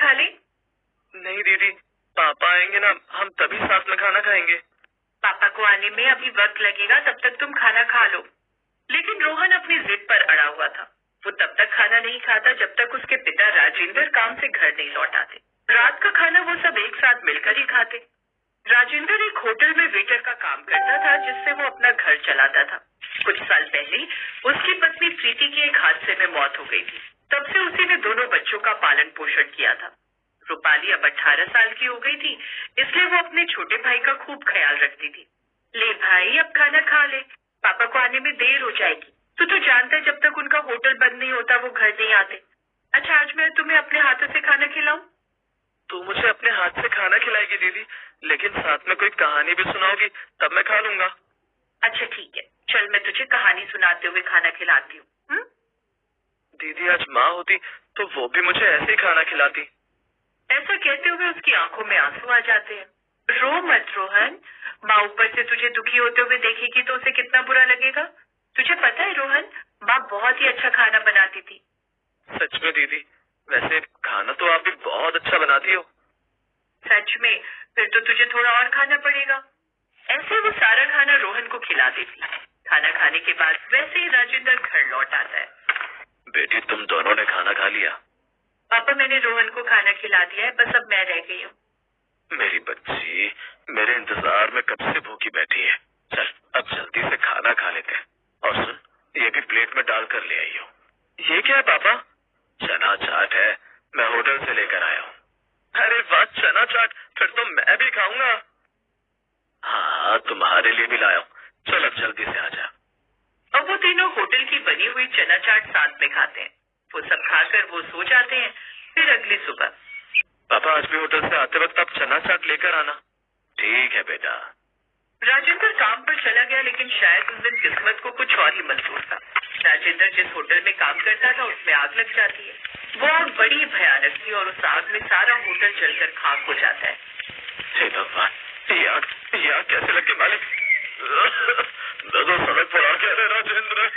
खा ले। नहीं दीदी, पापा आएंगे ना, हम तभी साथ में खाना खाएंगे। पापा को आने में अभी वक्त लगेगा, तब तक तुम खाना खा लो। लेकिन रोहन अपनी जिद पर अड़ा हुआ था। वो तब तक खाना नहीं खाता जब तक उसके पिता राजेंद्र काम से घर नहीं लौट आते। रात का खाना वो सब एक साथ मिलकर ही खाते। राजेंद्र एक होटल में वेटर का काम करता था, जिससे वो अपना घर चलाता था। कुछ साल पहले उसकी पत्नी प्रीति की एक हादसे में मौत हो गई थी। तब से उसी ने दोनों बच्चों का पालन पोषण किया था। रूपाली अब 18 साल की हो गई थी, इसलिए वो अपने छोटे भाई का खूब ख्याल रखती थी। ले भाई, अब खाना खा ले, पापा को आने में देर हो जाएगी। तू जानता है जब तक उनका होटल बंद नहीं होता वो घर नहीं आते। अच्छा, आज मैं तुम्हें अपने हाथों से खाना खिलाऊं? तू मुझे अपने हाथ से खाना खिलाएगी दीदी, लेकिन साथ में कोई कहानी भी सुनाओगी तब मैं खा लूंगा। अच्छा ठीक है, चल मैं तुझे कहानी सुनाते हुए खाना खिलाती हूँ। दीदी, आज माँ होती तो वो भी मुझे ऐसे ही खाना खिलाती। ऐसा कहते हुए उसकी आंखों में आंसू आ जाते हैं। रो मत रोहन, माँ ऊपर से तुझे दुखी होते हुए देखेगी तो उसे कितना बुरा लगेगा। तुझे पता है रोहन, माँ बहुत ही अच्छा खाना बनाती थी। सच में दीदी? वैसे खाना तो आप भी बहुत अच्छा बनाती हो। सच में? फिर तो तुझे थोड़ा और खाना पड़ेगा। ऐसे वो सारा खाना रोहन को खिला देती। खाना खाने के बाद वैसे ही राजेंद्र घर लौट आता है। बेटी, तुम दोनों ने खाना खा लिया? पापा, मैंने रोहन को खाना खिला दिया है, बस अब मैं रह गई हूँ। मेरी बच्ची मेरे इंतजार में कब से भूखी बैठी है। चल अब जल्दी से खाना खा लेते हैं। और सुन, ये भी प्लेट में डाल कर ले आई हो। ये क्या है पापा? चना चाट है, मैं होटल से लेकर आया हूँ। अरे वाह, चना चाट, फिर तो मैं भी खाऊंगा। हाँ, तुम्हारे लिए भी लाया हूँ। चल अब जल्दी से आ जा। अब वो तीनों होटल की बनी हुई चना चाट साथ में खाते हैं। वो सब खाकर वो सो जाते हैं। फिर अगली सुबह, पापा आज भी होटल से आते वक्त आप चना चाट लेकर आना। ठीक है बेटा। राजेंद्र काम पर चला गया, लेकिन शायद उस दिन किस्मत को कुछ और ही मंजूर था। राजेंद्र जिस होटल में काम करता था उसमें आग लग जाती है। वो आग बड़ी भयानक थी और उस आग में सारा होटल जलकर खाक हो जाता है। हे भगवान, ये आग कैसे लगी मालिक? सड़क पर आ गया राजेंद्र।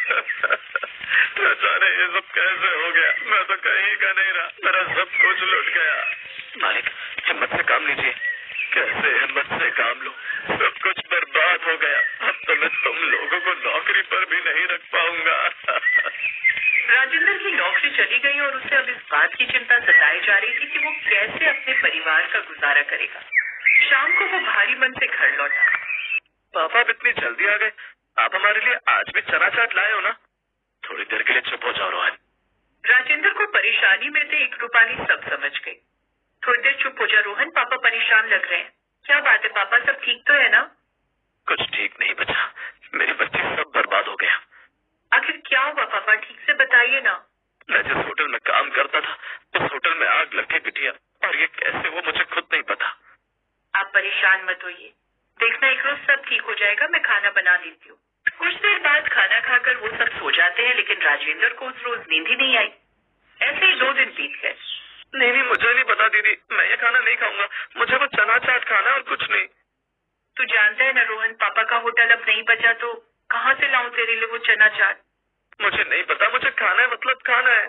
न जाने ये सब कैसे हो गया, मैं तो कहीं का नहीं रहा, मेरा सब कुछ लुट गया। मालिक, हिम्मत से काम लीजिए। कैसे हिम्मत से काम लूं? सब कुछ बर्बाद हो गया। अब तो मैं तुम लोगों को नौकरी पर भी नहीं रख पाऊंगा। राजेंद्र की नौकरी चली गई और उसे अब इस बात की चिंता सताई जा रही थी कि वो कैसे अपने परिवार का गुजारा करेगा। शाम को वो भारी मन से घर लौटा। पापा अब इतनी जल्दी आ गए? आप हमारे लिए आज भी चना चाट लाए हो ना? थोड़ी देर के लिए चुप हो जाओ रोहन। राजेंद्र को परेशानी में से एक रूपाली सब समझ गई। थोड़ी देर चुप हो जा रोहन, पापा परेशान लग रहे हैं। क्या बात है पापा, सब ठीक तो है ना? कुछ ठीक नहीं बचा, मेरी बच्ची सब बर्बाद हो गया। आखिर क्या हुआ पापा, ठीक से बताइए ना। मैं जिस होटल में काम करता था उस होटल में आग लग गई बिटिया, और ये कैसे वो मुझे खुद नहीं पता। आप परेशान मत होइए, देखना एक रोज सब ठीक हो जाएगा, मैं खाना बना देती हूँ। कुछ देर बाद खाना खाकर वो सब सो जाते हैं, लेकिन राजेंद्र को उस रोज नींद ही नहीं आई। ऐसे ही 2 दिन बीत गए। नहीं, मुझे नहीं पता दीदी, मैं ये खाना नहीं खाऊंगा। मुझे वो चना चाट खाना और कुछ नहीं। तू जानता है ना रोहन, पापा का होटल अब नहीं बचा तो कहाँ से लाऊं तेरे लिए वो चना चाट? मुझे नहीं पता, मुझे खाना है, मतलब खाना है।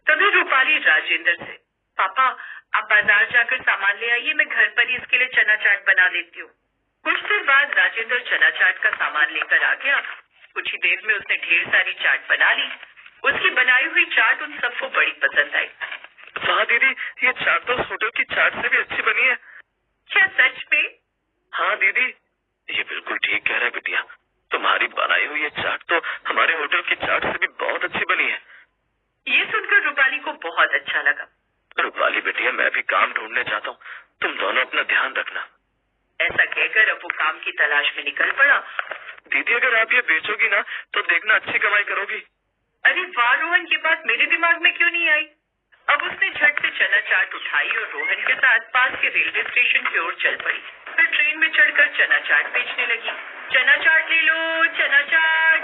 तभी रूपाली राजेंद्र से, पापा आप बाजार जाकर सामान ले आइए, मैं घर पर ही इसके लिए चना चाट बना देती हूँ। कुछ देर बाद राजेंद्र चना चाट का सामान लेकर आ गया। कुछ ही देर में उसने ढेर सारी चाट बना ली। उसकी बनाई हुई चाट उन सबको बड़ी पसंद आई। वाह दीदी, ये चाट तो उस होटल की चाट से भी अच्छी बनी है। क्या सच में? हाँ दीदी, ये बिल्कुल ठीक कह रहे बिटिया, तुम्हारी बनाई हुई ये चाट तो हमारे होटल की चाट से भी बहुत अच्छी बनी है। ये सुनकर रूपाली को बहुत अच्छा लगा। रूपाली बेटिया, मैं भी काम ढूंढने जाता हूँ, तुम दोनों अपना ध्यान रखना। ऐसा कहकर अब वो काम की तलाश में निकल पड़ा। दीदी, अगर आप ये बेचोगी ना तो देखना अच्छी कमाई करोगी। अरे वाह रोहन, ये बात मेरे दिमाग में क्यों नहीं आई? अब उसने झट से चना चाट उठाई और रोहन के साथ पास के रेलवे स्टेशन की ओर चल पड़ी। फिर ट्रेन में चढ़कर चना चाट बेचने लगी। चना चाट ले लो, चना चाट।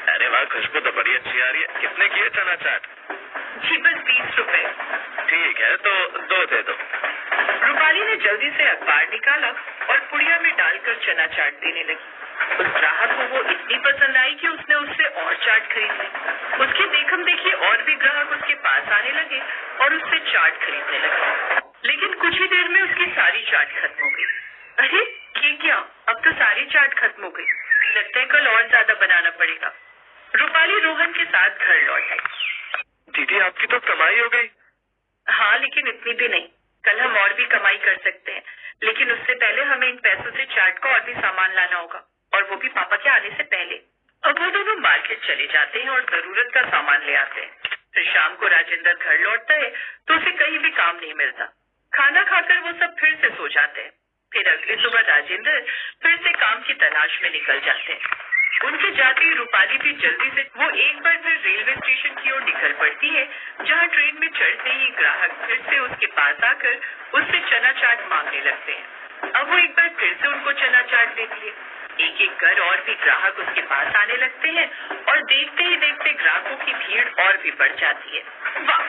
अरे वाह, खुशबू तो बड़ी अच्छी आ रही है। कितने की है चना चाट? जी बस 20 रुपए। ठीक है, तो 2 दे दो। रूपाली ने जल्दी से अखबार निकाला और पुड़िया में डालकर चना चाट देने लगी। उस ग्राहक को वो इतनी पसंद आई कि उसने उससे और चाट खरीद ली। उसकी देखम देखी और भी ग्राहक उसके पास आने लगे और उससे चाट खरीदने लगे। लेकिन कुछ ही देर में उसकी सारी चाट खत्म हो गई। अरे ये क्या, अब तो सारी चाट खत्म हो गई, लगता है कल और ज्यादा बनाना पड़ेगा। रूपाली रोहन के साथ घर लौट आई। दीदी आपकी तो कमाई हो गई। हाँ, लेकिन इतनी भी नहीं, कल हम और भी कमाई कर सकते हैं, लेकिन उससे पहले हमें इन पैसों से चाट का और भी सामान लाना होगा, और वो भी पापा के आने से पहले। अब वो दोनों मार्केट चले जाते हैं और जरूरत का सामान ले आते हैं। फिर शाम को राजेंद्र घर लौटता है तो उसे कहीं भी काम नहीं मिलता। खाना खाकर वो सब फिर से सो जाते हैं। फिर अगली सुबह राजेंद्र फिर से काम की तलाश में निकल जाते हैं। उनके जाते ही रूपाली भी जल्दी से वो एक बार फिर रेलवे स्टेशन की ओर निकल पड़ती है, जहाँ ट्रेन में चढ़ते ही ग्राहक फिर से उसके पास आकर उससे चना चाट मांगने लगते हैं। अब वो एक बार फिर से उनको चना चाट देती है। एक एक कर और भी ग्राहक उसके पास आने लगते हैं और देखते ही देखते ग्राहकों की भीड़ और भी बढ़ जाती है। वाह,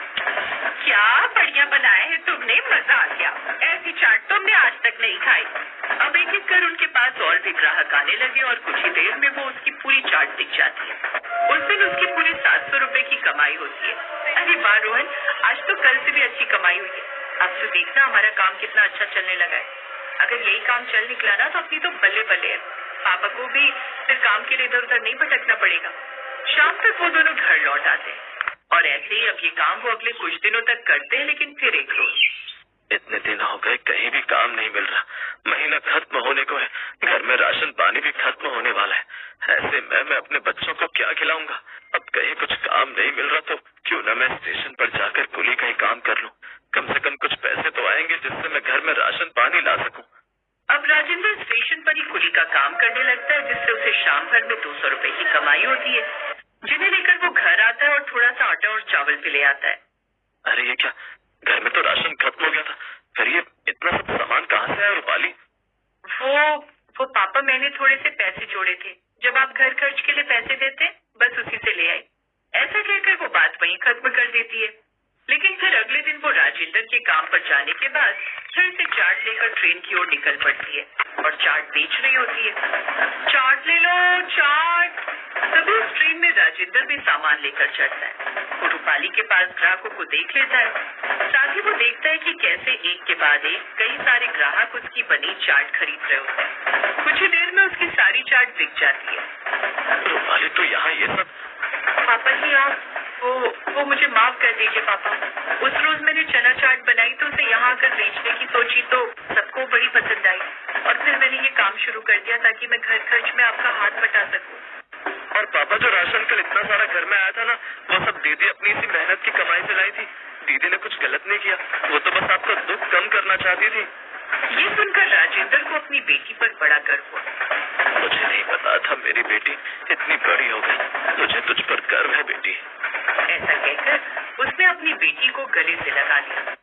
क्या बढ़िया बनाया है तुमने, मजा आ गया, ऐसी चाट तुमने आज तक नहीं खाई। अब एक एक कर उनके पास और भी ग्राहक आने लगे और कुछ ही देर में वो उसकी पूरी चाट दिख जाती है। उस दिन उसकी पूरी 700 रुपए की कमाई होती है। अरे वाह रोहन, आज तो कल से भी अच्छी कमाई हुई है। अब तो देखना हमारा काम कितना अच्छा चलने लगा है। अगर यही काम चल निकला ना तो अपनी तो बल्ले बल्ले है। पापा को भी फिर काम के लिए इधर उधर नहीं भटकना पड़ेगा। शाम तक वो दोनों घर लौट आते हैं और ऐसे ही अब ये काम वो अगले कुछ दिनों तक करते हैं। लेकिन फिर एक रोज, इतने दिन हो गए कहीं भी काम नहीं मिल रहा, महीना खत्म होने को है, घर में राशन पानी भी खत्म होने वाला है। ऐसे में मैं अपने बच्चों को क्या खिलाऊंगा? अब कहीं कुछ काम नहीं मिल रहा तो क्यों ना मैं स्टेशन पर जाकर कुली का ही काम कर लूं। कम से कम कुछ पैसे तो आएंगे जिससे मैं घर में राशन पानी ला सकूं। अब राजेंद्र स्टेशन पर ही कुली का काम करने लगता है, जिससे उसे शाम भर में 200 रुपए की कमाई होती है, जिन्हें लेकर वो घर आता है और थोड़ा सा आटा और चावल भी ले आता है। अरे ये क्या, घर में तो राशन खत्म हो गया था, फिर ये इतना सब सामान कहाँ से आया रूपाली? वो पापा, मैंने थोड़े से पैसे जोड़े थे, जब आप घर खर्च के लिए पैसे देते बस उसी से ले आई। ऐसा कहकर वो बात वहीं खत्म कर देती है। लेकिन फिर अगले दिन वो राजेंद्र के काम पर जाने के बाद फिर से चाट लेकर ट्रेन की ओर निकल पड़ती है और चाट बेच रही होती है। चाट ले लो, चाट। तभी उस ट्रेन में राजेंद्र भी सामान लेकर चढ़ता है। वो रूपाली के पास ग्राहकों को देख लेता है, साथ ही वो देखता है कि कैसे एक के बाद एक कई सारे ग्राहक उसकी बनी चाट खरीद रहे होते हैं। कुछ ही देर में उसकी सारी चाट बिक जाती है। रूपाली तो यहाँ ये सब? पापा जी आप वो मुझे माफ कर दीजिए पापा। उस रोज मैंने चना चाट बनाई तो उसे यहाँ आकर बेचने की सोची तो सबको बड़ी पसंद आई और फिर मैंने ये काम शुरू कर दिया ताकि मैं घर खर्च में आपका हाथ बटा सकूं। और पापा जो राशन कल इतना सारा घर में आया था ना, वो सब दीदी अपनी इसी मेहनत की कमाई से लाई थी। दीदी ने कुछ गलत नहीं किया, वो तो बस आपका दुख कम करना चाहती थी। ये सुनकर राजेंद्र को अपनी बेटी पर बड़ा गर्व हुआ। मुझे नहीं पता था मेरी बेटी इतनी बड़ी हो गई। मुझे तुझ पर गर्व है बेटी। ऐसा कहकर उसने अपनी बेटी को गले से लगा लिया।